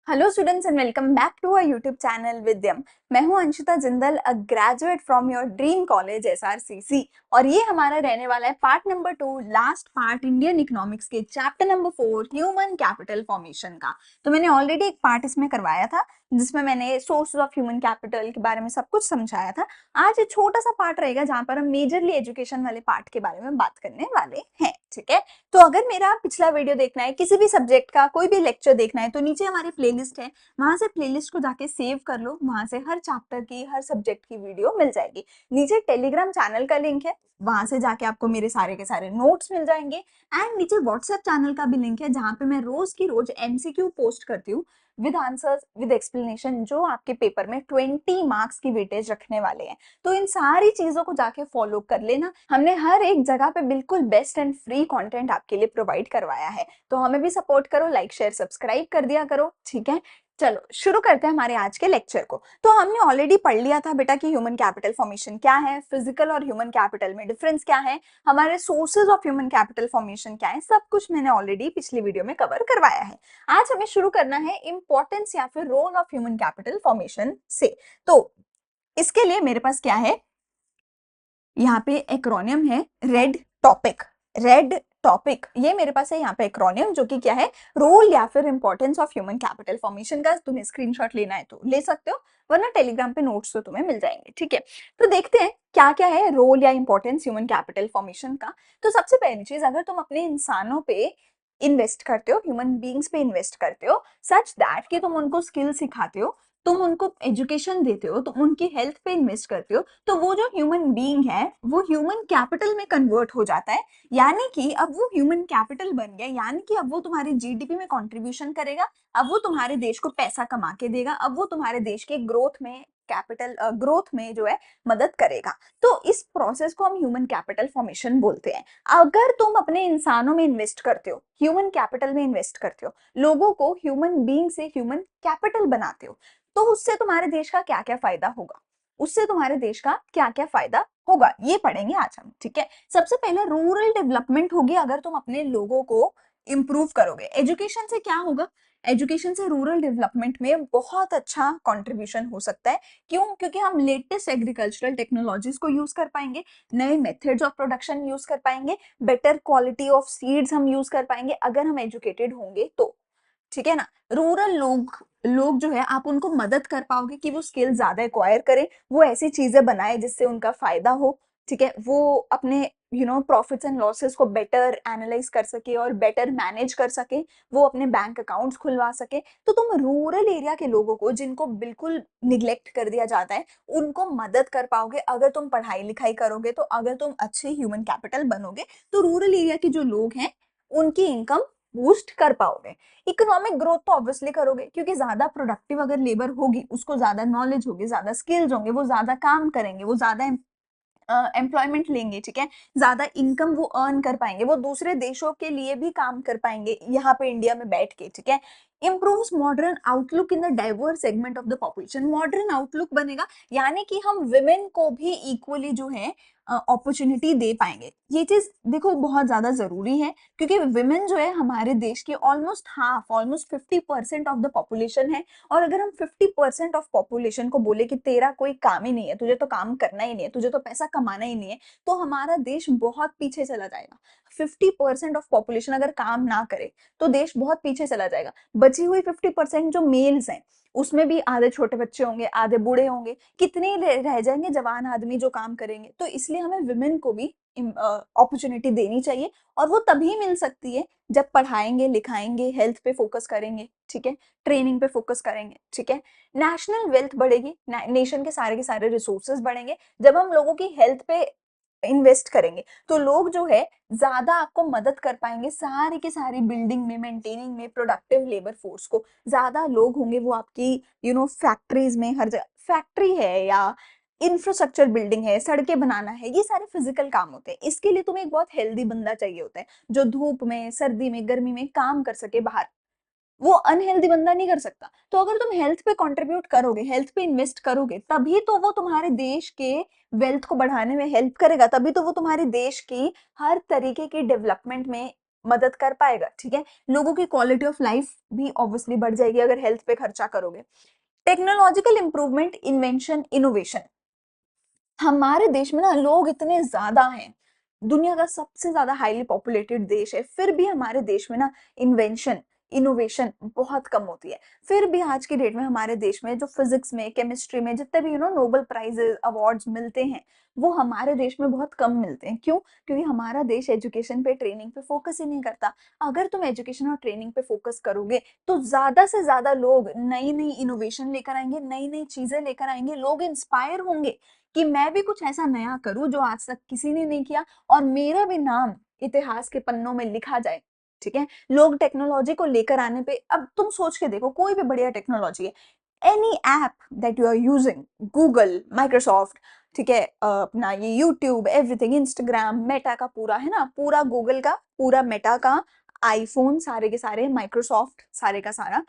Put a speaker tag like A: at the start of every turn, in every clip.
A: Hello students and welcome back to our YouTube channel Vidyam. मैं हूं Anshita Jindal, a graduate from your dream college SRCC. और ये हमारा रहने वाला है part number 2, last part Indian economics के chapter number 4 human capital formation का। तो मैंने ऑलरेडी एक पार्ट इसमें करवाया था जिसमें मैंने सोर्सेज ऑफ ह्यूमन कैपिटल के बारे में सब कुछ समझाया था। आज ये छोटा सा पार्ट रहेगा जहां पर हम मेजरली एजुकेशन वाले पार्ट के बारे में बात करने वाले हैं। ठीक है, तो अगर मेरा पिछला वीडियो देखना है, किसी भी सब्जेक्ट का कोई भी लेक्चर देखना है, तो नीचे हमारी प्लेलिस्ट है, वहां से प्लेलिस्ट को जाके सेव कर लो। वहां से हर चैप्टर की, हर सब्जेक्ट की वीडियो मिल जाएगी। नीचे टेलीग्राम चैनल का लिंक है, वहां से जाके आपको मेरे सारे के सारे नोट्स मिल जाएंगे। एंड नीचे व्हाट्सएप चैनल का भी लिंक है, जहां पे मैं रोज की रोज एमसीक्यू पोस्ट करती हूँ विद आंसर्स विद एक्सप्लेनेशन, जो आपके पेपर में 20 मार्क्स की वेटेज रखने वाले हैं। तो इन सारी चीजों को जाके फॉलो कर लेना। हमने हर एक जगह पे बिल्कुल बेस्ट एंड फ्री कंटेंट आपके लिए प्रोवाइड करवाया है, तो हमें भी सपोर्ट करो, लाइक शेयर सब्सक्राइब कर दिया करो। ठीक है, चलो शुरू करते हैं हमारे आज के लेक्चर को। तो हमने ऑलरेडी पढ़ लिया था बेटा कि ह्यूमन कैपिटल फॉर्मेशन क्या है, फिजिकल और ह्यूमन कैपिटल में डिफरेंस क्या है, हमारे sources of human capital formation क्या है, सब कुछ मैंने ऑलरेडी पिछली वीडियो में कवर करवाया है। आज हमें शुरू करना है इंपॉर्टेंस या फिर role of human capital formation से। तो इसके लिए मेरे पास क्या है, यहाँ पे एक्रोनियम है रेड टॉपिक। रेड टॉपिक ये मेरे पास है यहाँ पे एक्रोनियम, जो कि क्या है, रोल या फिर importance of human capital formation का। तुम्हें स्क्रीनशॉट लेना है तो ले सकते हो, वरना टेलीग्राम पे नोट्स तो तुम्हें मिल जाएंगे। ठीक है, तो देखते हैं क्या क्या है रोल या इंपॉर्टेंस ह्यूमन कैपिटल फॉर्मेशन का। तो सबसे पहली चीज, अगर तुम अपने इंसानों पे इन्वेस्ट करते हो, ह्यूमन बींग्स पे इन्वेस्ट करते हो, सच दैट कि तुम उनको स्किल सिखाते हो, तुम उनको एजुकेशन देते हो, तुम उनकी हेल्थ पे इन्वेस्ट करते हो, तो वो जो ह्यूमन बीइंग है वो ह्यूमन कैपिटल में कन्वर्ट हो जाता है। यानी कि अब वो ह्यूमन कैपिटल बन गया, यानी कि अब वो तुम्हारे जीडीपी में कंट्रीब्यूशन करेगा, अब वो तुम्हारे देश को पैसा कमा के देगा, अब वो तुम्हारे देश के ग्रोथ में, कैपिटल ग्रोथ में जो है मदद करेगा। तो इस प्रोसेस को हम ह्यूमन कैपिटल फॉर्मेशन बोलते हैं। अगर तुम अपने इंसानों में इन्वेस्ट करते हो, ह्यूमन कैपिटल में इन्वेस्ट करते हो, लोगों को ह्यूमन बीइंग से ह्यूमन कैपिटल बनाते हो, तो उससे तुम्हारे देश का क्या क्या फायदा होगा, उससे तुम्हारे देश का क्या क्या फायदा होगा, ये पढ़ेंगे आज हम। ठीक है, सबसे पहले रूरल डेवलपमेंट होगी अगर तुम अपने लोगों को इंप्रूव करोगे। एजुकेशन से क्या होगा, एजुकेशन से रूरल डेवलपमेंट में बहुत अच्छा कंट्रीब्यूशन हो सकता है। क्यों? क्योंकि हम लेटेस्ट एग्रीकल्चरल टेक्नोलॉजीज को यूज कर पाएंगे, नए मेथड्स ऑफ प्रोडक्शन यूज कर पाएंगे, बेटर क्वालिटी ऑफ सीड्स हम यूज कर पाएंगे अगर हम एजुकेटेड होंगे तो। ठीक है ना, रूरल लोग लोग जो है आप उनको मदद कर पाओगे कि वो स्किल ज्यादा एक्वायर करें, वो ऐसी चीजें बनाए जिससे उनका फायदा हो। ठीक है, वो अपने प्रॉफिट्स एंड लॉसेस को बेटर एनालाइज कर सके और बेटर मैनेज कर सके, वो अपने बैंक अकाउंट्स खुलवा सके। तो तुम रूरल एरिया के लोगों को, जिनको बिल्कुल निग्लेक्ट कर दिया जाता है, उनको मदद कर पाओगे अगर तुम पढ़ाई लिखाई करोगे। तो अगर तुम अच्छे ह्यूमन कैपिटल बनोगे तो रूरल एरिया के जो लोग हैं उनकी इनकम बूस्ट कर पाओगे। इकोनॉमिक ग्रोथ तो ऑब्वियसली करोगे, क्योंकि ज्यादा प्रोडक्टिव अगर लेबर होगी, उसको ज्यादा नॉलेज होगी, ज्यादा स्किल्स होंगे, वो ज्यादा काम करेंगे, वो ज्यादा एम्प्लॉयमेंट लेंगे। ठीक है, ज्यादा इनकम वो अर्न कर पाएंगे, वो दूसरे देशों के लिए भी काम कर पाएंगे यहाँ पे इंडिया में बैठ के। ठीक है, improves modern outlook in the diverse segment of the population. Modern outlook बनेगा, यानी कि हम विमेन को भी इक्वली जो है अपॉर्चुनिटी दे पाएंगे। ये चीज देखो बहुत ज्यादा जरूरी है, क्योंकि विमेन जो है हमारे देश की almost half, almost 50% of the population है। और अगर हम 50% ऑफ पॉपुलेशन को बोले कि तेरा कोई काम ही नहीं है, तुझे तो काम करना ही नहीं है, तुझे तो पैसा कमाना ही नहीं है, तो हमारा देश बहुत पीछे चला जाएगा। 50% ऑफ पॉपुलेशन अगर काम ना करे तो देश बहुत पीछे चला जाएगा। बची हुई 50% जो मेल्स हैं, उसमें भी आधे छोटे बच्चे होंगे, आधे बूढ़े होंगे, कितने रह जाएंगे जवान आदमी जो काम करेंगे। तो इसलिए हमें विमेन को भी अपॉर्चुनिटी देनी चाहिए, और वो तभी मिल सकती है जब पढ़ाएंगे लिखाएंगे, हेल्थ पे फोकस करेंगे। ठीक है, ट्रेनिंग पे फोकस करेंगे। ठीक है, नेशनल वेल्थ बढ़ेगी, नेशन के सारे रिसोर्सेज बढ़ेंगे। जब हम लोगों की हेल्थ पे इन्वेस्ट करेंगे तो लोग जो है ज्यादा आपको मदद कर पाएंगे, सारी की सारी बिल्डिंग में, मेंटेनिंग में, प्रोडक्टिव लेबर फोर्स को ज्यादा लोग होंगे, वो आपकी फैक्ट्रीज में, हर जगह फैक्ट्री है या इंफ्रास्ट्रक्चर बिल्डिंग है, सड़कें बनाना है, ये सारे फिजिकल काम होते हैं। इसके लिए तुम्हें एक बहुत हेल्दी बंदा चाहिए होता है, जो धूप में, सर्दी में, गर्मी में काम कर सके बाहर। वो अनहेल्दी बंदा नहीं कर सकता। तो अगर तुम हेल्थ पे कंट्रीब्यूट करोगे, हेल्थ पे इन्वेस्ट करोगे, तभी तो वो तुम्हारे देश के वेल्थ को बढ़ाने में हेल्प करेगा, तभी तो वो तुम्हारे देश की हर तरीके की डेवलपमेंट में मदद कर पाएगा, ठीक है। लोगों की क्वालिटी ऑफ लाइफ भी ऑब्वियसली बढ़ जाएगी अगर हेल्थ पे खर्चा करोगे। Technological improvement, invention, innovation. हमारे देश में ना लोग इतने ज्यादा हैं, दुनिया का सबसे ज्यादा हाईली पॉपुलेटेड देश है, फिर भी हमारे देश में ना इन्वेंशन, इनोवेशन बहुत कम होती है। फिर भी आज की डेट में हमारे देश में जो फिजिक्स में, केमिस्ट्री में जितने भी नोबेल प्राइजेस, अवार्ड्स मिलते हैं, वो हमारे देश में बहुत कम मिलते हैं। क्यों? क्योंकि हमारा देश एजुकेशन पे, ट्रेनिंग पे फोकस ही नहीं करता। अगर तुम एजुकेशन और ट्रेनिंग पे फोकस करोगे तो ज्यादा से ज्यादा लोग नई नई इनोवेशन लेकर आएंगे, नई नई चीजें लेकर आएंगे, लोग इंस्पायर होंगे कि मैं भी कुछ ऐसा नया करूं जो आज तक किसी ने नहीं किया और मेरा भी नाम इतिहास के पन्नों में लिखा जाए, ठीक है। लोग टेक्नोलॉजी को लेकर आने पे, अब तुम सोच के देखो, कोई भी बढ़िया टेक्नोलॉजी है, any app that you are using, Google, Microsoft, ठीक है, अपना ये यूट्यूब, एवरीथिंग, इंस्टाग्राम, मेटा का पूरा है ना, पूरा गूगल का, पूरा मेटा का, आईफोन सारे के सारे, माइक्रोसॉफ्ट सारे का सारा,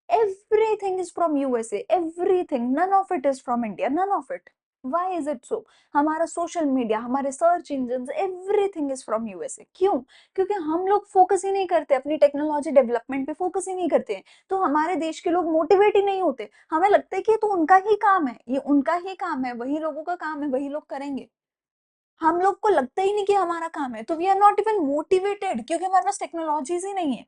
A: everything is from USA, everything, none of it is from India, none of it. Why is it so? हमारा सोशल मीडिया, हमारे search engine, everything is from USA. क्यों? क्योंकि हम लोग फोकस ही नहीं करते, अपनी टेक्नोलॉजी डेवलपमेंट पे फोकस ही नहीं करते हैं, तो हमारे देश के लोग मोटिवेट ही नहीं होते। हमें लगता है कि ये तो उनका ही काम है, ये उनका ही काम है, वही लोगों का काम है, वही लोग करेंगे। हम लोग को लगता ही नहीं कि हमारा काम है, तो we are not even motivated, क्योंकि हमारे पास टेक्नोलॉजीज ही नहीं है,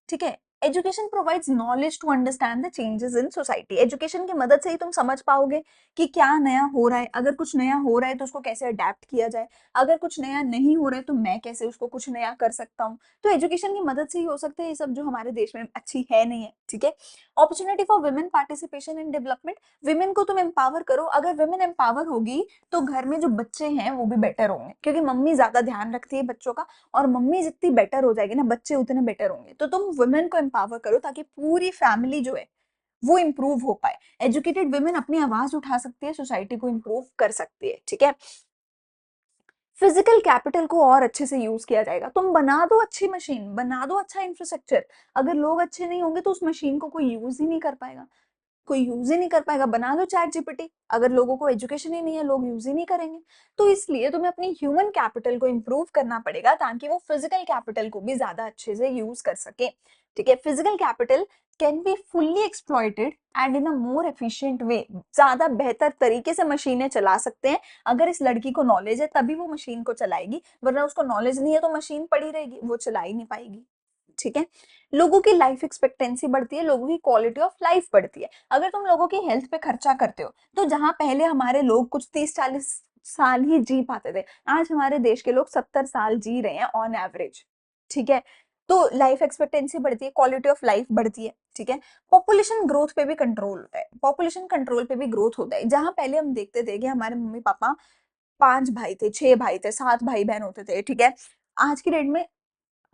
A: ठीक है। Education provides knowledge to understand the changes in society. Education की मदद से ही तुम समझ पाओगे कि क्या नया हो रहा है, अगर कुछ नया हो रहा है तो उसको कैसे अडेप्ट किया जाए, अगर कुछ नया नहीं हो रहा है तो मैं कैसे उसको कुछ नया कर सकता हूँ। तो एजुकेशन की मदद से ही हो सकता है ये सब जो हमारे देश में अच्छी है नहीं है, ठीक है। Opportunity for women participation in development. Women को तुम एम्पावर करो, अगर विमेन एम्पावर होगी तो घर में जो बच्चे हैं वो भी बेटर होंगे, क्योंकि मम्मी ज्यादा ध्यान रखती है बच्चों का, और मम्मी जितनी बेटर हो जाएगी ना, बच्चे उतने बेटर होंगे। तो तुम वुमेन को एम्पावर करो ताकि पूरी फैमिली जो है वो इंप्रूव हो पाए। एजुकेटेड वुमेन अपनी आवाज उठा सकती है, सोसाइटी को इंप्रूव कर सकती है, ठीक है। फिजिकल कैपिटल को और अच्छे से यूज किया जाएगा। तुम बना दो अच्छी मशीन, बना दो अच्छा इंफ्रास्ट्रक्चर, अगर लोग अच्छे नहीं होंगे तो उस मशीन को कोई यूज ही नहीं कर पाएगा, कोई यूज ही नहीं कर पाएगा। बना लो चैट जीपीटी, अगर लोगों को एजुकेशन ही नहीं है, लोग यूज ही नहीं करेंगे। तो इसलिए तुम्हें अपनी ह्यूमन कैपिटल को इंप्रूव करना पड़ेगा ताकि वो फिजिकल कैपिटल को भी ज्यादा अच्छे से यूज कर सके, ठीक है। Physical capital can be fully exploited and in a more efficient way. ज्यादा बेहतर तरीके से मशीनें चला सकते हैं, अगर इस लड़की को नॉलेज है तभी वो मशीन को चलाएगी, वरना उसको नॉलेज नहीं है तो मशीन पड़ी रहेगी, वो चला ही नहीं पाएगी, ठीक है। लोगों की लाइफ एक्सपेक्टेंसी बढ़ती है, लोगों की क्वालिटी ऑफ लाइफ बढ़ती है। अगर तुम लोगों की हेल्थ पे खर्चा करते हो तो जहां पहले हमारे लोग कुछ 30-40 साल ही जी पाते थे, आज हमारे देश के लोग 70 साल जी रहे हैं ऑन एवरेज, ठीक है। तो लाइफ एक्सपेक्टेंसी बढ़ती है, क्वालिटी ऑफ लाइफ बढ़ती है, ठीक है। पॉपुलेशन ग्रोथ पे भी कंट्रोल होता है, पॉपुलेशन कंट्रोल पे भी ग्रोथ होता है। जहां पहले हम देखते थे कि हमारे मम्मी पापा 5 भाई थे, 6 भाई थे, 7 भाई बहन होते थे, ठीक है। आज की डेट में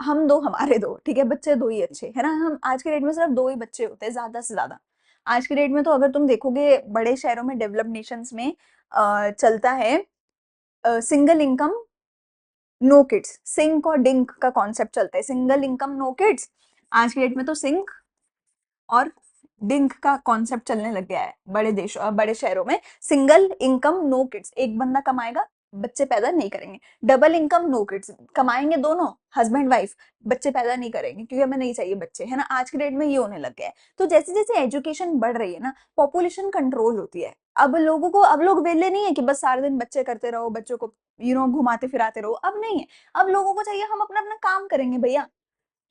A: हम दो, हमारे दो, ठीक है, बच्चे दो ही अच्छे है ना, हम आज के डेट में सिर्फ दो ही बच्चे होते हैं ज्यादा से ज्यादा। आज के डेट में तो अगर तुम देखोगे बड़े शहरों में, डेवलप्ड नेशंस में चलता है single income no kids, SINK और डिंक का कॉन्सेप्ट चलता है, सिंगल इनकम नो किड्स। आज के डेट में तो सिंक और डिंक का कॉन्सेप्ट चलने लग गया है बड़े देशों, बड़े शहरों में। सिंगल इनकम नो किड्स, एक बंदा कमाएगा, बच्चे पैदा नहीं करेंगे। डबल इनकम नो किड्स, कमाएंगे दोनों, हस्बैंड वाइफ, बच्चे पैदा नहीं करेंगे क्योंकि हमें नहीं चाहिए बच्चे, है ना। आज के डेट में ये होने लग गया है। तो जैसे जैसे एजुकेशन बढ़ रही है ना, पॉपुलेशन कंट्रोल होती है। अब लोगों को, अब लोग वेले नहीं है कि बस सारा दिन बच्चे करते रहो, बच्चों को घुमाते फिराते रहो, अब नहीं है। अब लोगों को चाहिए हम अपना अपना काम करेंगे भैया,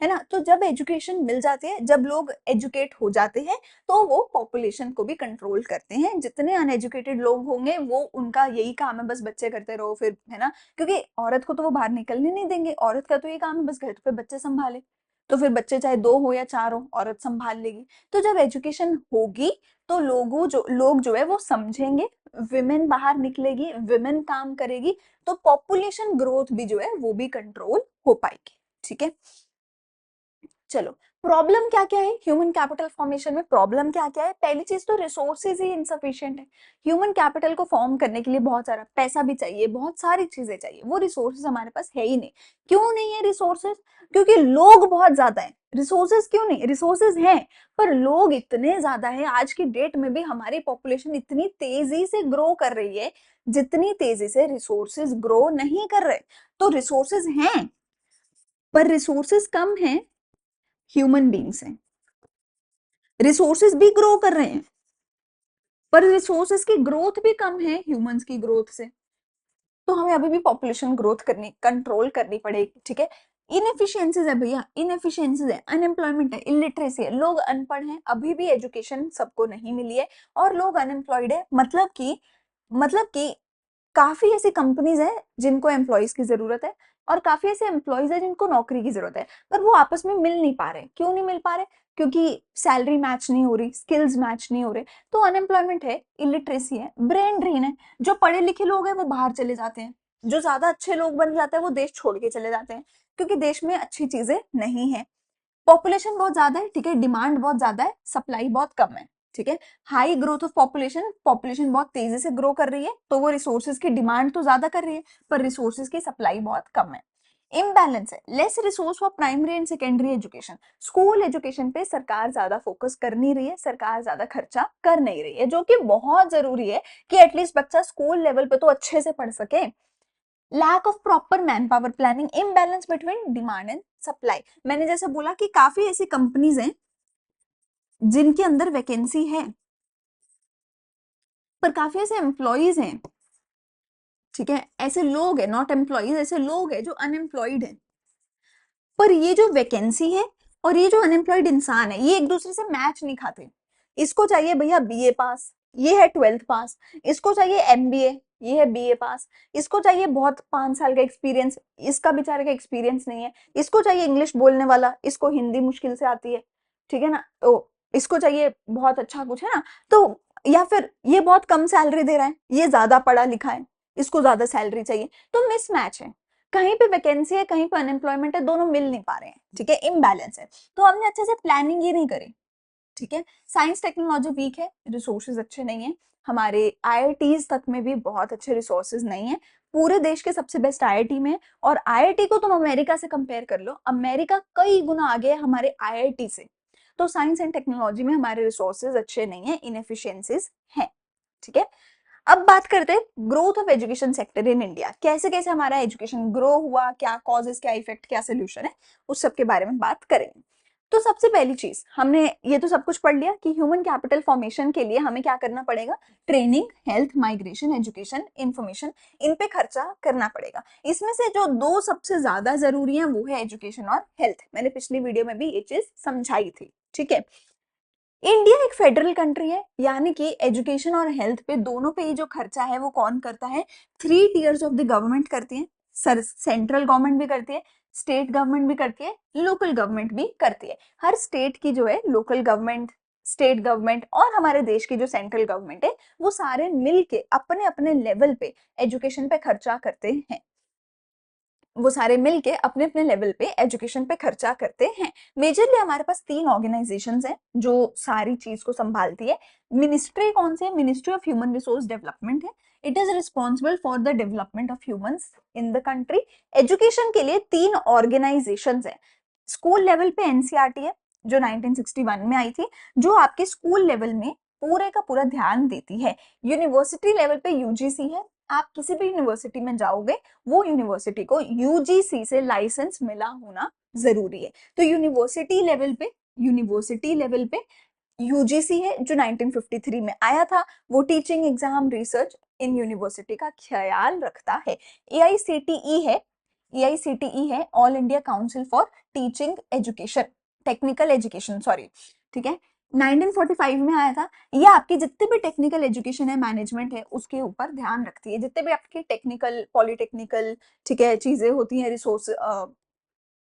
A: है ना। तो जब एजुकेशन मिल जाती है, जब लोग एजुकेट हो जाते हैं, तो वो पॉपुलेशन को भी कंट्रोल करते हैं। जितने अनएजुकेटेड लोग होंगे वो, उनका यही काम है बस बच्चे करते रहो, फिर है ना, क्योंकि औरत को तो वो बाहर निकलने नहीं देंगे, औरत का तो ये काम है बस घर पे बच्चे संभाले, तो फिर बच्चे चाहे 2 हो या 4 हो, औरत संभाल लेगी। तो जब एजुकेशन होगी तो लोग जो है वो समझेंगे, विमेन बाहर निकलेगी, विमेन काम करेगी, तो पॉपुलेशन ग्रोथ भी जो है वो भी कंट्रोल हो पाएगी, ठीक है। चलो, प्रॉब्लम क्या क्या है ह्यूमन कैपिटल फॉर्मेशन में? प्रॉब्लम क्या क्या है? पहली चीज तो रिसोर्सेज ही इनसफिशिएंट है। ह्यूमन कैपिटल को फॉर्म करने के लिए बहुत सारा पैसा भी चाहिए, बहुत सारी चीजें चाहिए, वो रिसोर्सेज हमारे पास है ही नहीं। क्यों नहीं है रिसोर्सेज? क्योंकि लोग बहुत ज्यादा है। रिसोर्सेज क्यों नहीं? रिसोर्सेज हैं पर लोग इतने ज्यादा है। आज की डेट में भी हमारी पॉपुलेशन इतनी तेजी से ग्रो कर रही है जितनी तेजी से रिसोर्सेज ग्रो नहीं कर रहे। तो रिसोर्सेज हैं पर रिसोर्सेज कम हैं, ह्यूमन बींग्स हैं। रिसोर्सेज भी ग्रो कर रहे हैं, पर रिसोर्सेज की ग्रोथ भी कम है ह्यूमंस की ग्रोथ से। तो हमें अभी भी पॉपुलेशन ग्रोथ करनी, कंट्रोल करनी पड़ेगी, ठीक है। इनएफिशिएंसीज है भैया, इनएफिशिएंसीज है, अनएम्प्लॉयमेंट है, इलिटरेसी है, लोग अनपढ़ हैं, अभी भी एजुकेशन सबको नहीं मिली है, और लोग अनएम्प्लॉयड है। मतलब कि काफी ऐसी कंपनीज हैं जिनको एम्प्लॉयज की जरूरत है, और काफी ऐसे एम्प्लॉयज हैं जिनको नौकरी की जरूरत है, पर वो आपस में मिल नहीं पा रहे। क्यों नहीं मिल पा रहे? क्योंकि सैलरी मैच नहीं हो रही, स्किल्स मैच नहीं हो रहे। तो अनएम्प्लॉयमेंट है, इलिटरेसी है, ब्रेन ड्रेन है। जो पढ़े लिखे लोग हैं वो बाहर चले जाते हैं, जो ज्यादा अच्छे लोग बन जाते हैं वो देश छोड़ के चले जाते हैं, क्योंकि देश में अच्छी चीजें नहीं है। पॉपुलेशन बहुत ज्यादा है, ठीक है, डिमांड बहुत ज्यादा है, सप्लाई बहुत कम है, ठीक है। High growth of population, population बहुत तेजी से ग्रो कर रही है, तो वो रिसोर्सेज की डिमांड तो ज्यादा कर रही है, पर रिसोर्सेज की सप्लाई बहुत कम है। इम्बैलेंस है, less resource for primary and secondary education. School education पे सरकार ज्यादा फोकस कर नहीं रही है, सरकार ज्यादा खर्चा कर नहीं रही है, जो कि बहुत जरूरी है कि एटलीस्ट बच्चा स्कूल लेवल पे तो अच्छे से पढ़ सके। Lack of proper man power planning, imbalance between demand and supply. मैंने जैसे बोला कि काफी ऐसी कंपनीज हैं जिनके अंदर वैकेंसी है, पर काफी ऐसे एम्प्लॉयज हैं, ठीक है, ऐसे लोग हैं, नॉट एम्प्लॉयज, ऐसे लोग हैं जो अनएम्प्लॉयड हैं। पर ये जो वैकेंसी है और ये जो अनएम्प्लॉयड इंसान है, ये एक दूसरे से मैच नहीं खाते। इसको चाहिए भैया बीए पास, ये है 12th पास। इसको चाहिए एमबीए, ये है बीए पास। इसको चाहिए बहुत 5 साल का एक्सपीरियंस, इसका बेचारे का एक्सपीरियंस नहीं है। इसको चाहिए इंग्लिश बोलने वाला, इसको हिंदी मुश्किल से आती है, ठीक है ना। तो इसको चाहिए बहुत अच्छा कुछ, है ना। तो या फिर ये बहुत कम सैलरी दे रहा है, ये ज्यादा पढ़ा लिखा है, इसको ज्यादा सैलरी चाहिए, तो मिसमैच है। कहीं पे वैकेंसी है, कहीं पे अनएम्प्लॉयमेंट है, दोनों मिल नहीं पा रहे हैं, ठीक है, इम्बैलेंस है। तो हमने अच्छे से प्लानिंग ही नहीं करी, ठीक है। साइंस टेक्नोलॉजी वीक है, रिसोर्सेज अच्छे नहीं है, हमारे आईआईटीज तक में भी बहुत अच्छे रिसोर्सेज नहीं है। पूरे देश के सबसे बेस्ट आईआईटी में, और आईआईटी को तुम अमेरिका से कंपेयर कर लो, अमेरिका कई गुना आगे है हमारे आईआईटी से। तो साइंस एंड टेक्नोलॉजी में हमारे रिसोर्सेज अच्छे नहीं है, इनएफिशिएंसीज हैं, ठीक है। अब बात करते हैं growth of education sector in India, कैसे कैसे हमारा एजुकेशन ग्रो हुआ, क्या कॉजेस, क्या इफेक्ट, क्या सोल्यूशन है, उस सब के बारे में बात करेंगे। तो सबसे पहली चीज, हमने ये तो सब कुछ पढ़ लिया कि ह्यूमन कैपिटल फॉर्मेशन के लिए हमें क्या करना पड़ेगा। Training, health, migration, education, information, इन पे खर्चा करना पड़ेगा। इसमें से जो दो सबसे ज्यादा जरूरी है वो है एजुकेशन और हेल्थ। मैंने पिछली वीडियो में भी ये चीज समझाई थी, ठीक है। इंडिया एक फेडरल कंट्री है, यानी कि एजुकेशन और हेल्थ पे दोनों पे ही जो खर्चा है वो कौन करता है? 3 tiers ऑफ द गवर्नमेंट करती है। सर, सेंट्रल गवर्नमेंट भी करती है, स्टेट गवर्नमेंट भी करती है, लोकल गवर्नमेंट भी करती है। हर स्टेट की जो है लोकल गवर्नमेंट, स्टेट गवर्नमेंट और हमारे देश की जो सेंट्रल गवर्नमेंट है, वो सारे मिलके अपने अपने लेवल पे एजुकेशन पे खर्चा करते हैं। वो सारे मिलके अपने अपने लेवल पे एजुकेशन पे खर्चा करते हैं। मेजरली हमारे पास 3 ऑर्गेनाइजेशंस हैं जो सारी चीज को संभालती है। मिनिस्ट्री कौन सी है? Ministry of human resource development है। It is responsible for the development of humans in the country. Education के लिए 3 ऑर्गेनाइजेशंस है। स्कूल लेवल पे एनसीईआरटी है, जो 1961 में आई थी, जो आपके स्कूल लेवल में पूरे का पूरा ध्यान देती है। यूनिवर्सिटी लेवल पे यूजीसी है। आप किसी भी यूनिवर्सिटी में जाओगे, वो यूनिवर्सिटी को यूजीसी से लाइसेंस मिला होना जरूरी है। तो यूनिवर्सिटी लेवल पे यूजीसी है, जो 1953 में आया था। वो teaching, exam, research in university का ख्याल रखता है। एआईसीटीई है, एआईसीटीई है, all India council for teaching education, technical education, sorry, ठीक है। 1945 में आया था। ये आपकी जितने भी टेक्निकल एजुकेशन है, मैनेजमेंट है, उसके ऊपर ध्यान रखती है। जितने भी आपके टेक्निकल, पॉलिटेक्निकल, ठीक है, चीजें होती हैं, रिसोर्स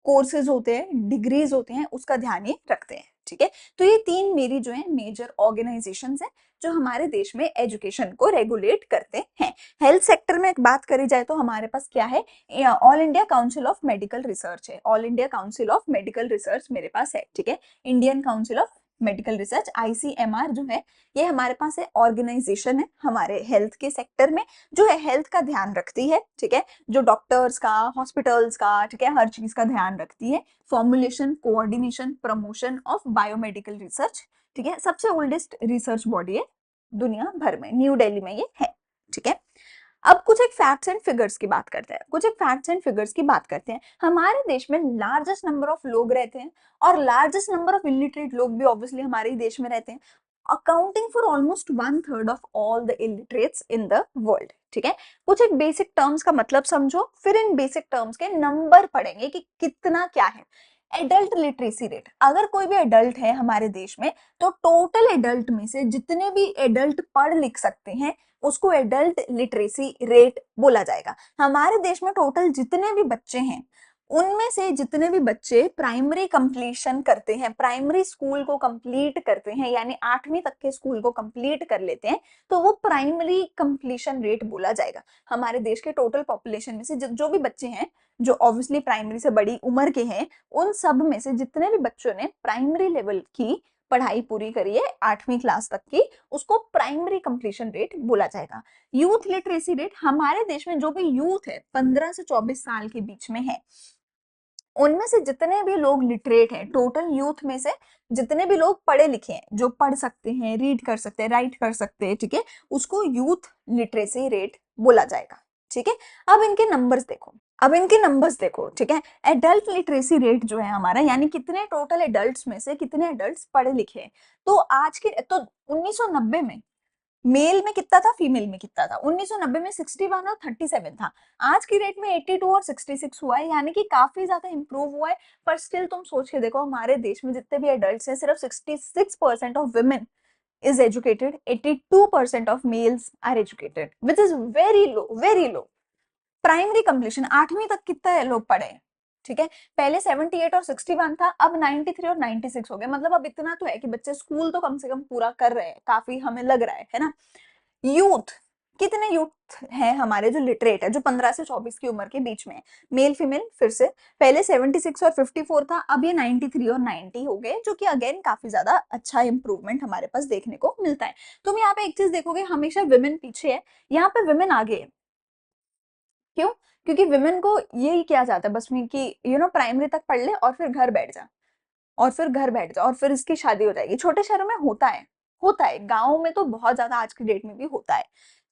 A: कोर्सेज होते हैं, डिग्रीज होते हैं, उसका ध्यान ये रखते हैं, ठीक है। तो ये 3 मेरी जो है मेजर ऑर्गेनाइजेशंस हैं जो हमारे देश में एजुकेशन को रेगुलेट करते हैं। हेल्थ सेक्टर में एक बात करी जाए तो हमारे पास क्या है? All India council of medical research है। All India council of medical research मेरे पास है, ठीक है। Indian council of medical research, ICMR जो है, ये हमारे पास है, ऑर्गेनाइजेशन है हमारे हेल्थ के सेक्टर में, जो है हेल्थ का ध्यान रखती है, ठीक है। जो डॉक्टर्स का, हॉस्पिटल्स का, ठीक है, हर चीज का ध्यान रखती है। Formulation, coordination, promotion of biomedical research, ठीक है। सबसे ओल्डेस्ट रिसर्च बॉडी है दुनिया भर में, न्यू दिल्ली में ये है, ठीक है। अब कुछ एक फैक्ट्स एंड फिगर्स की बात करते हैं। हमारे देश में लार्जेस्ट नंबर ऑफ लोग रहते हैं और लार्जेस्ट नंबर ऑफ इलिटरेट लोग भी ऑब्वियसली हमारे ही देश में रहते हैं, accounting for almost 1/3 of all the illiterates in the world. ठीक है, कुछ एक बेसिक टर्म्स का मतलब समझो, फिर इन बेसिक टर्म्स के नंबर पढ़ेंगे कि कितना क्या है। एडल्ट लिटरेसी रेट, अगर कोई भी एडल्ट है हमारे देश में तो टोटल एडल्ट में से जितने भी एडल्ट पढ़ लिख सकते हैं उसको एडल्ट लिटरेसी रेट बोला जाएगा। हमारे देश में टोटल जितने भी बच्चे हैं उनमें से जितने भी बच्चे प्राइमरी कंप्लीशन करते हैं, प्राइमरी स्कूल को कंप्लीट करते हैं, यानी 8वीं तक के स्कूल को कंप्लीट कर लेते हैं, तो वो प्राइमरी कंप्लीशन रेट बोला जाएगा। हमारे देश के टोटल पॉपुलेशन में से जो भी बच्चे हैं जो ऑब्वियसली प्राइमरी से बड़ी उम्र के हैं, उन सब में से जितने भी बच्चों ने प्राइमरी लेवल की पढ़ाई पूरी करी है 8वीं क्लास तक की, उसको प्राइमरी कंप्लीशन रेट बोला जाएगा। यूथ लिटरेसी रेट, हमारे देश में जो भी यूथ है 15 से 24 साल के बीच में है, उनमें से जितने भी लोग लिटरेट हैं, टोटल यूथ में से जितने भी लोग पढ़े लिखे हैं, जो पढ़ सकते हैं, रीड कर सकते हैं, राइट कर सकते हैं, ठीक है, उसको यूथ लिटरेसी रेट बोला जाएगा। ठीक है, अब इनके नंबर्स देखो, ठीक है। एडल्ट लिटरेसी रेट जो है हमारा, यानी कितने टोटल एडल्ट्स में से कितने एडल्ट्स पढ़े लिखे हैं, तो आज के 1990 में मेल में कितना था, फीमेल में कितना था? 1990 में 61 और 37 था। आज की डेट में 82 और 66 हुआ है, यानी कि काफी ज्यादा इंप्रूव हुआ है। पर स्टिल तुम सोच के देखो, हमारे देश में जितने भी एडल्ट्स हैं, सिर्फ 66% of women is educated, 82% of males are educated, which is very low, very low. Primary completion 8वीं तक कितना लोग पढ़े हैं, ठीक है, पहले 78 और 61 था, अब 93 और 96 हो गए। मतलब अब इतना तो है कि बच्चे स्कूल तो कम से कम पूरा कर रहे हैं, काफी हमें लग रहा है ना। यूथ, कितने यूथ हैं हमारे जो लिटरेट है, जो 15 से 24 की उम्र के बीच में है, मेल फीमेल फिर से, पहले 76 और 54 था, अब ये 93 और 90 हो गए, जो कि अगेन काफी ज्यादा अच्छा इंप्रूवमेंट हमारे पास देखने को मिलता है। तुम यहाँ पे एक चीज देखोगे, हमेशा विमेन पीछे है, यहाँ पे विमेन आगे है। क्यों? क्योंकि विमेन को यही किया जाता है बस में कि प्राइमरी तक पढ़ ले और फिर घर बैठ जा, और फिर इसकी शादी हो जाएगी। छोटे शहरों में होता है, गाँव में तो बहुत ज्यादा आज की डेट में भी होता है,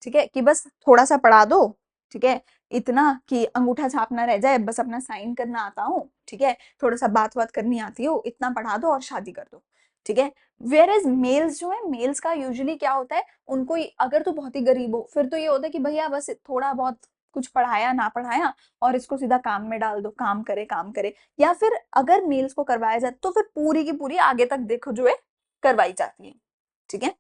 A: ठीक है, कि बस थोड़ा सा पढ़ा दो, ठीक है, इतना कि अंगूठा छापना रह जाए, बस अपना साइन करना आता हो, ठीक है, थोड़ा सा बात करनी आती हो, इतना पढ़ा दो और शादी कर दो, ठीक है। वेयर एज मेल्स जो है, मेल्स का यूजुअली क्या होता है, उनको अगर तो बहुत ही गरीब हो, फिर तो ये होता है कि भैया बस थोड़ा बहुत कुछ पढ़ाया ना पढ़ाया और इसको सीधा काम में डाल दो, काम करे। या फिर अगर मेल्स को करवाया जाए तो फिर पूरी की पूरी आगे तक देखो जो है करवाई जाती है, ठीक है।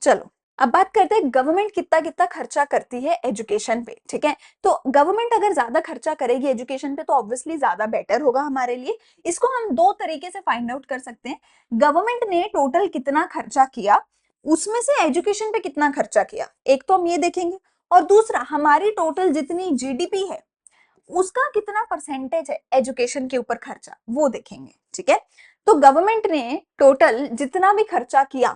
A: चलो अब बात करते हैं गवर्नमेंट कितना कितना खर्चा करती है एजुकेशन पे, ठीक है। तो गवर्नमेंट अगर ज्यादा खर्चा करेगी एजुकेशन पे तो ऑब्वियसली ज्यादा बेटर होगा हमारे लिए। इसको हम दो तरीके से फाइंड आउट कर सकते हैं। गवर्नमेंट ने टोटल कितना खर्चा किया, उसमें से एजुकेशन पे कितना खर्चा किया, एक तो हम ये देखेंगे, और दूसरा हमारी टोटल जितनी जीडीपी है उसका कितना परसेंटेज है एजुकेशन के ऊपर खर्चा, वो देखेंगे, ठीक है। तो गवर्नमेंट ने टोटल जितना भी खर्चा किया,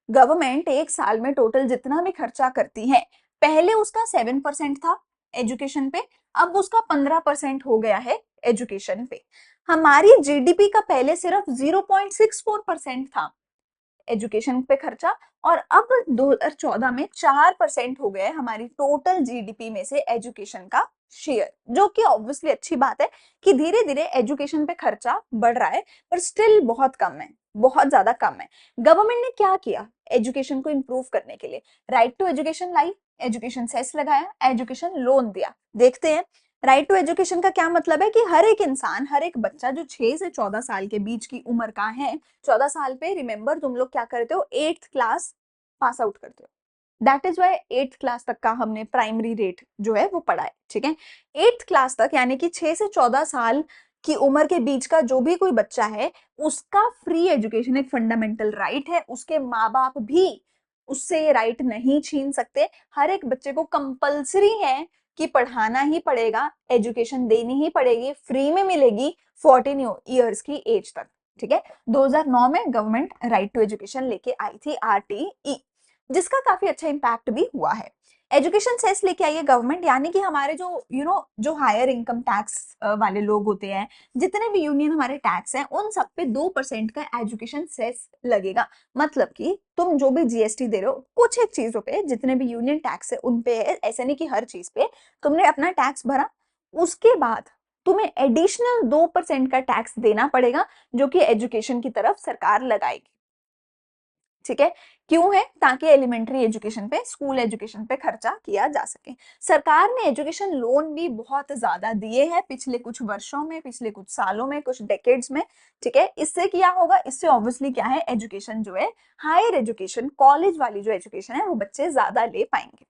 A: गवर्नमेंट एक साल में टोटल जितना भी खर्चा करती है, पहले उसका 7% था एजुकेशन पे, अब उसका 15% हो गया है एजुकेशन पे। हमारी जीडीपी का पहले सिर्फ 0.64% था एजुकेशन पे खर्चा, और अब 2014 में 4% हो गया है हमारी टोटल जीडीपी में से एजुकेशन का शेयर, जो कि ऑब्वियसली अच्छी बात है कि धीरे धीरे एजुकेशन पे खर्चा बढ़ रहा है, पर स्टिल बहुत कम है, बहुत ज्यादा कम है। गवर्नमेंट ने क्या किया एजुकेशन को इंप्रूव करने के लिए? राइट टू एजुकेशन लाई, एजुकेशन सेस लगाया, एजुकेशन लोन दिया। देखते हैं राइट टू एजुकेशन का क्या मतलब है, कि हर एक इंसान, हर एक बच्चा जो 6 से 14 साल के बीच की उम्र का है, 14 साल पे रिमेंबर तुम लोग क्या करते हो, 8th क्लास पास आउट करते हो। That is why 8th class तक का हमने प्राइमरी रेट जो है वो पढ़ा है, ठीक है। 8th क्लास तक यानी कि 6 से 14 साल की उम्र के बीच का जो भी कोई बच्चा है, उसका फ्री एजुकेशन एक फंडामेंटल राइट है। उसके माँ बाप भी उससे ये राइट नहीं छीन सकते। हर एक बच्चे को कंपल्सरी है कि पढ़ाना ही पड़ेगा, एजुकेशन देनी ही पड़ेगी, फ्री में मिलेगी 14 ईयर्स की एज तक, ठीक है। 2009 में गवर्नमेंट राइट टू एजुकेशन लेके आई थी, RTE। जिसका काफी अच्छा इम्पैक्ट भी हुआ है। एजुकेशन सेस लेके आई है गवर्नमेंट, यानी कि हमारे जो जो हायर इनकम टैक्स वाले लोग होते हैं, जितने भी यूनियन हमारे टैक्स हैं, उन सब पे 2% का एजुकेशन सेस लगेगा। मतलब कि तुम जो भी जीएसटी दे रहे हो, कुछ एक चीजों पे जितने भी यूनियन टैक्स है उन पे है, ऐसा नहीं कि हर चीज पे तुमने अपना टैक्स भरा, उसके बाद तुम्हें एडिशनल 2% का टैक्स देना पड़ेगा, जो कि एजुकेशन की तरफ सरकार लगाएगी। ठीक है, क्यों है? ताकि एलिमेंट्री एजुकेशन पे, स्कूल एजुकेशन पे खर्चा किया जा सके। सरकार ने एजुकेशन लोन भी बहुत ज्यादा दिए हैं पिछले कुछ वर्षों में, पिछले कुछ सालों में, कुछ डेकेड्स में। ठीक है, इससे क्या होगा? इससे ऑब्वियसली क्या है, एजुकेशन जो है, हायर एजुकेशन, कॉलेज वाली जो एजुकेशन है, वो बच्चे ज्यादा ले पाएंगे।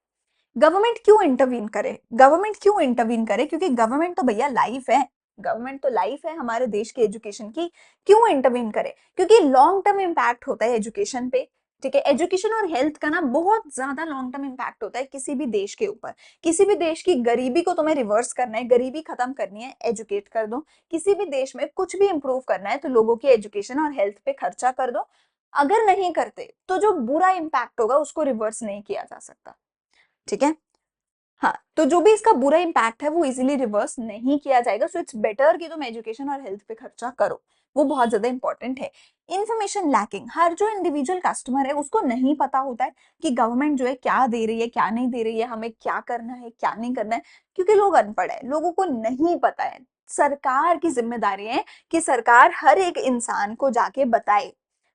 A: गवर्नमेंट क्यों इंटरवीन करे? गवर्नमेंट क्यों इंटरवीन करे? क्योंकि गवर्नमेंट तो भैया लाइफ है, गवर्नमेंट तो लाइफ है हमारे देश की एजुकेशन की। क्यों इंटरवीन करे? क्योंकि लॉन्ग टर्म इम्पैक्ट होता है एजुकेशन पे। ठीक है, एजुकेशन और हेल्थ का ना बहुत ज्यादा लॉन्ग टर्म इम्पैक्ट होता है किसी भी देश के ऊपर। किसी भी देश की गरीबी को तुम्हें रिवर्स करना है, गरीबी खत्म करनी है, एजुकेट कर दो। किसी भी देश में कुछ भी इंप्रूव करना है तो लोगों की एजुकेशन और हेल्थ पे खर्चा कर दो। अगर नहीं करते तो जो बुरा इम्पैक्ट होगा उसको रिवर्स नहीं किया जा सकता। ठीक है, हाँ, तो जो भी इसका बुरा इम्पैक्ट है वो इजीली रिवर्स नहीं किया जाएगा। सो इट्स बेटर कि तुम एजुकेशन और हेल्थ पे खर्चा करो, वो बहुत ज्यादा इंपॉर्टेंट है। इन्फॉर्मेशन लैकिंग, हर जो इंडिविजुअल कस्टमर है उसको नहीं पता होता है कि गवर्नमेंट जो है क्या दे रही है, क्या नहीं दे रही है, हमें क्या करना है, क्या नहीं करना है, क्योंकि लोग अनपढ़ है, लोगों को नहीं पता है। सरकार की जिम्मेदारी है कि सरकार हर एक इंसान को जाके बताए,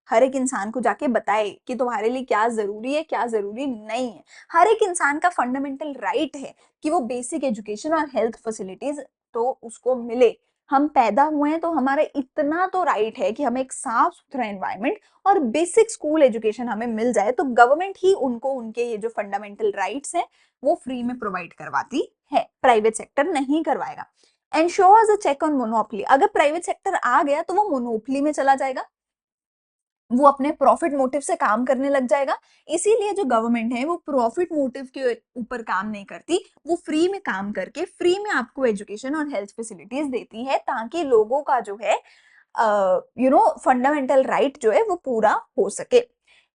A: हर एक इंसान को जाके बताए कि तुम्हारे लिए क्या जरूरी है, क्या जरूरी नहीं है। हर एक इंसान का फंडामेंटल राइट है कि वो बेसिक एजुकेशन और हेल्थ फैसिलिटीज तो उसको मिले। हम पैदा हुए हैं तो हमारा इतना तो राइट है कि हमें एक साफ सुथरा एनवायरनमेंट और बेसिक स्कूल एजुकेशन हमें मिल जाए, तो गवर्नमेंट ही उनको उनके ये जो फंडामेंटल राइट्स हैं वो फ्री में प्रोवाइड करवाती है, प्राइवेट सेक्टर नहीं करवाएगा। Ensures a check on monopoly, अगर प्राइवेट सेक्टर आ गया तो वो मोनोपोली में चला जाएगा, वो अपने प्रॉफिट मोटिव से काम करने लग जाएगा। इसीलिए जो गवर्नमेंट है वो प्रॉफिट मोटिव के ऊपर काम नहीं करती, वो फ्री में काम करके फ्री में आपको एजुकेशन और हेल्थ फैसिलिटीज देती है, ताकि लोगों का जो है फंडामेंटल राइट जो है वो पूरा हो सके।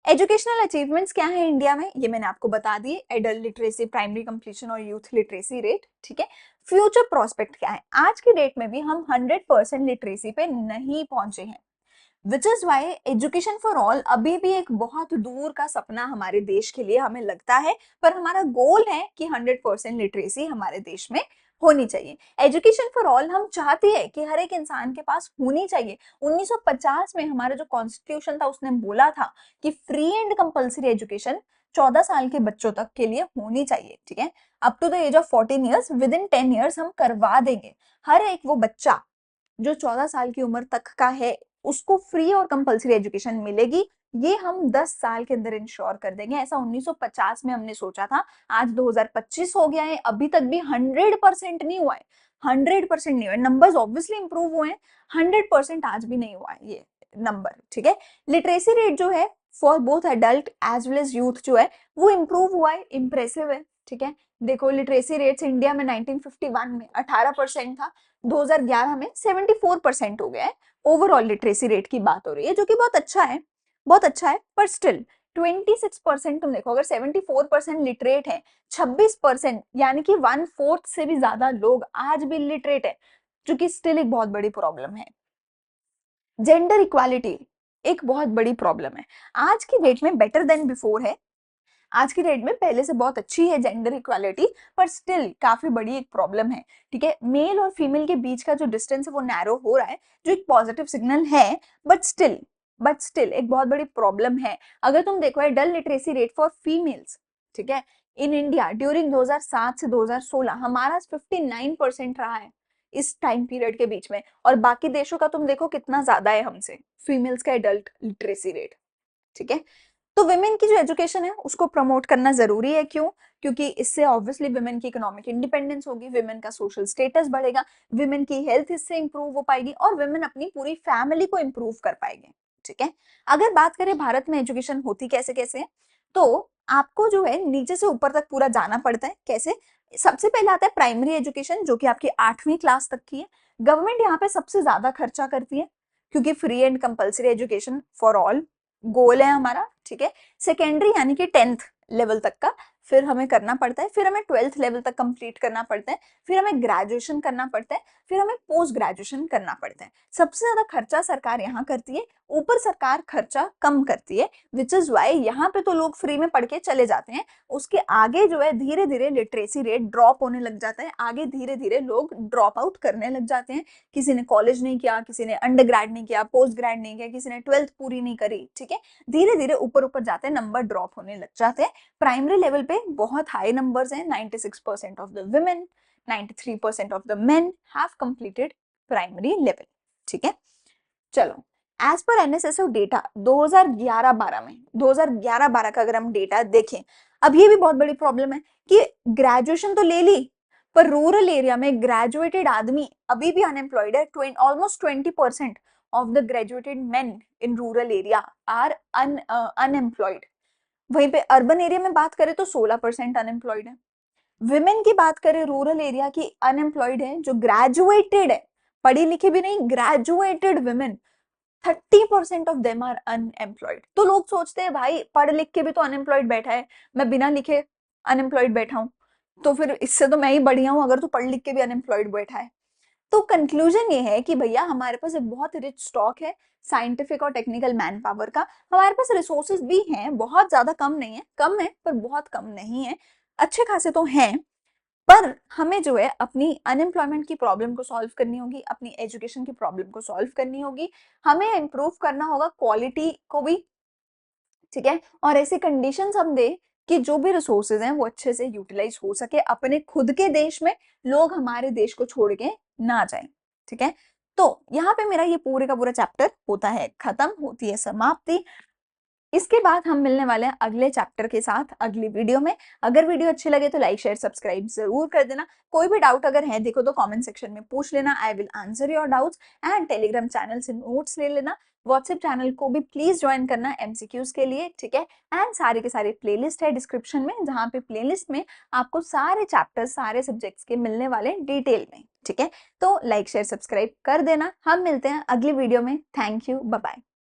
A: एजुकेशनल अचीवमेंट्स क्या है इंडिया में, ये मैंने आपको बता दिए, एडल्ट लिटरेसी, प्राइमरी कंप्लीशन और यूथ लिटरेसी रेट। ठीक है, फ्यूचर प्रोस्पेक्ट क्या है? आज की डेट में भी हम 100% लिटरेसी पे नहीं पहुंचे हैं, which is why education for all अभी भी एक बहुत दूर का सपना हमारे देश के लिए हमें लगता है, पर हमारा गोल है कि 100% लिटरेसी हमारे देश में होनी चाहिए। एजुकेशन फॉर ऑल हम चाहते हैं कि हर एक इंसान के पास होनी चाहिए। 1950 में हमारा जो कॉन्स्टिट्यूशन था उसने बोला था कि फ्री एंड कंपल्सरी एजुकेशन 14 साल के बच्चों तक के लिए होनी चाहिए। ठीक है, up to the age of 14 years, within 10 years हम करवा देंगे। हर एक वो बच्चा जो 14 साल की उम्र तक का है उसको फ्री और कंपलसरी एजुकेशन मिलेगी, ये हम 10 साल के अंदर इंश्योर कर देंगे। ऐसा 1950 में हमने सोचा था, आज 2025 हो गया है, अभी तक भी 100% नहीं हुआ है, 100% नहीं हुआ है। नंबर्स ऑब्वियसली इंप्रूव हुए हैं, 100% आज भी नहीं हुआ है ये नंबर। ठीक है, लिटरेसी रेट जो है for both adult as well as youth जो है वो इंप्रूव हुआ है, इंप्रेसिव है। ठीक है, देखो लिटरेसी रेट्स इंडिया में 1951 में 18% था, 2011 में 74% हो गया है। ओवरऑल लिटरेसी रेट की बात हो रही है, जो कि बहुत अच्छा है, बहुत अच्छा है, पर स्टिल 26% तुम देखो, अगर 74% लिटरेट है, 26% यानी कि 1/4 से भी ज्यादा लोग आज भी लिटरेट है, जो कि स्टिल एक बहुत बड़ी प्रॉब्लम है। जेंडर इक्वालिटी एक बहुत बड़ी प्रॉब्लम है, आज की डेट में बेटर देन बिफोर है, आज की डेट में पहले से बहुत अच्छी है जेंडर इक्वालिटी, पर स्टिल काफी बड़ी एक प्रॉब्लम है। ठीक है, मेल और फीमेल के बीच का जो डिस्टेंस है वो नैरो हो रहा है, जो एक पॉजिटिव सिग्नल है, बट स्टिल एक बहुत बड़ी प्रॉब्लम है। अगर तुम देखो adult literacy rate for females, ठीक है, इन इंडिया ड्यूरिंग 2007 से 2016 हमारा 59% रहा है इस टाइम पीरियड के बीच में, और बाकी देशों का तुम देखो कितना ज्यादा है हमसे फीमेल्स का एडल्ट लिटरेसी रेट। ठीक है, तो विमेन की जो एजुकेशन है उसको प्रमोट करना जरूरी है। क्यों? क्योंकि इससे ऑब्वियसली विमेन की इकोनॉमिक इंडिपेंडेंस होगी, विमेन का सोशल स्टेटस बढ़ेगा, विमेन की हेल्थ इससे इंप्रूव हो पाएगी, और विमेन अपनी पूरी फैमिली को इंप्रूव कर पाएंगे। ठीक है, अगर बात करें भारत में एजुकेशन होती कैसे कैसे है, तो आपको जो है नीचे से ऊपर तक पूरा जाना पड़ता है। कैसे? सबसे पहले आता है प्राइमरी एजुकेशन, जो कि आपकी 8वीं क्लास तक की है। गवर्नमेंट यहाँ पे सबसे ज्यादा खर्चा करती है, क्योंकि free and compulsory education for all goal है हमारा, ठीक है। सेकेंडरी यानी कि 10th लेवल तक का, फिर हमें करना पड़ता है, फिर हमें 12th लेवल तक कंप्लीट करना पड़ता है, फिर हमें ग्रेजुएशन करना पड़ता है, फिर हमें पोस्ट ग्रेजुएशन करना पड़ता है। सबसे ज्यादा खर्चा सरकार यहाँ करती है, ऊपर सरकार खर्चा कम करती है, विच इज वाई यहाँ पे तो लोग फ्री में पढ़ के चले जाते हैं। उसके आगे जो है धीरे धीरे लिटरेसी रेट ड्रॉप होने लग जाता है, आगे धीरे धीरे लोग ड्रॉप आउट करने लग जाते हैं। किसी ने कॉलेज नहीं किया, किसी ने अंडर ग्रेड नहीं किया, पोस्ट ग्रेड नहीं किया, किसी ने 12th पूरी नहीं करी, ठीक है। धीरे धीरे ऊपर ऊपर जाते हैं, नंबर ड्रॉप होने लग जाते हैं। प्राइमरी लेवल पे बहुत हाई नंबर्स हैं, 96% of the women, 93% of the men have completed primary level, ठीक है। चलो, एज पर एनएसएसओ डेटा 2011-12 में, 2011-12 का अगर हम डेटा देखें, अब ये भी बहुत बड़ी प्रॉब्लम है कि ग्रेजुएशन तो ले ली, पर रूरल एरिया में ग्रेजुएटेड आदमी अभी भी अनएम्प्लॉयड है। Almost 20% of the graduated men in rural area are unemployed. वहीं पे अर्बन एरिया में बात करें तो 16% अनएम्प्लॉयड है। विमेन की बात करें रूरल एरिया की, अनएम्प्लॉयड है जो ग्रेजुएटेड है, पढ़ी लिखी भी नहीं, graduated women 30% of them are unemployed. तो लोग सोचते हैं भाई पढ़ लिख के भी तो अनएम्प्लॉयड बैठा है, मैं बिना लिखे अनएम्प्लॉयड बैठा हूं, तो फिर इससे तो मैं ही बढ़िया हूं अगर तू पढ़ लिख के भी अनएम्प्लॉयड बैठा है। तो कंक्लूजन ये है कि भैया हमारे पास एक बहुत रिच स्टॉक है साइंटिफिक और टेक्निकल मैन पावर का। हमारे पास रिसोर्सेज भी हैं, बहुत ज्यादा कम नहीं है, कम है पर बहुत कम नहीं है, अच्छे खासे तो हैं। पर हमें जो है अपनी अनएम्प्लॉयमेंट की प्रॉब्लम को सॉल्व करनी होगी, अपनी एजुकेशन की प्रॉब्लम को सॉल्व करनी होगी, हमें इम्प्रूव करना होगा क्वालिटी को भी, ठीक है। और ऐसी कंडीशंस हम दे कि जो भी रिसोर्सेज हैं वो अच्छे से यूटिलाइज हो सके अपने खुद के देश में, लोग हमारे देश को छोड़ के ना जाए, ठीक है। तो यहाँ पे मेरा ये पूरे का पूरा चैप्टर होता है खत्म, होती है समाप्ति। इसके बाद हम मिलने वाले हैं अगले चैप्टर के साथ अगली वीडियो में। अगर वीडियो अच्छी लगे तो लाइक शेयर सब्सक्राइब जरूर कर देना। कोई भी डाउट अगर है देखो तो कमेंट सेक्शन में पूछ लेना, I will answer your doubts. And Telegram channel से नोट्स ले लेना, व्हाट्सएप चैनल को भी प्लीज ज्वाइन करना एमसीक्यूज के लिए, ठीक है। एंड सारे के सारे प्लेलिस्ट है डिस्क्रिप्शन में, जहाँ पे प्लेलिस्ट में आपको सारे चैप्टर्स सारे सब्जेक्ट्स के मिलने वाले डिटेल में, ठीक है। तो लाइक शेयर सब्सक्राइब कर देना। हम मिलते हैं अगली वीडियो में। Thank you, bye bye.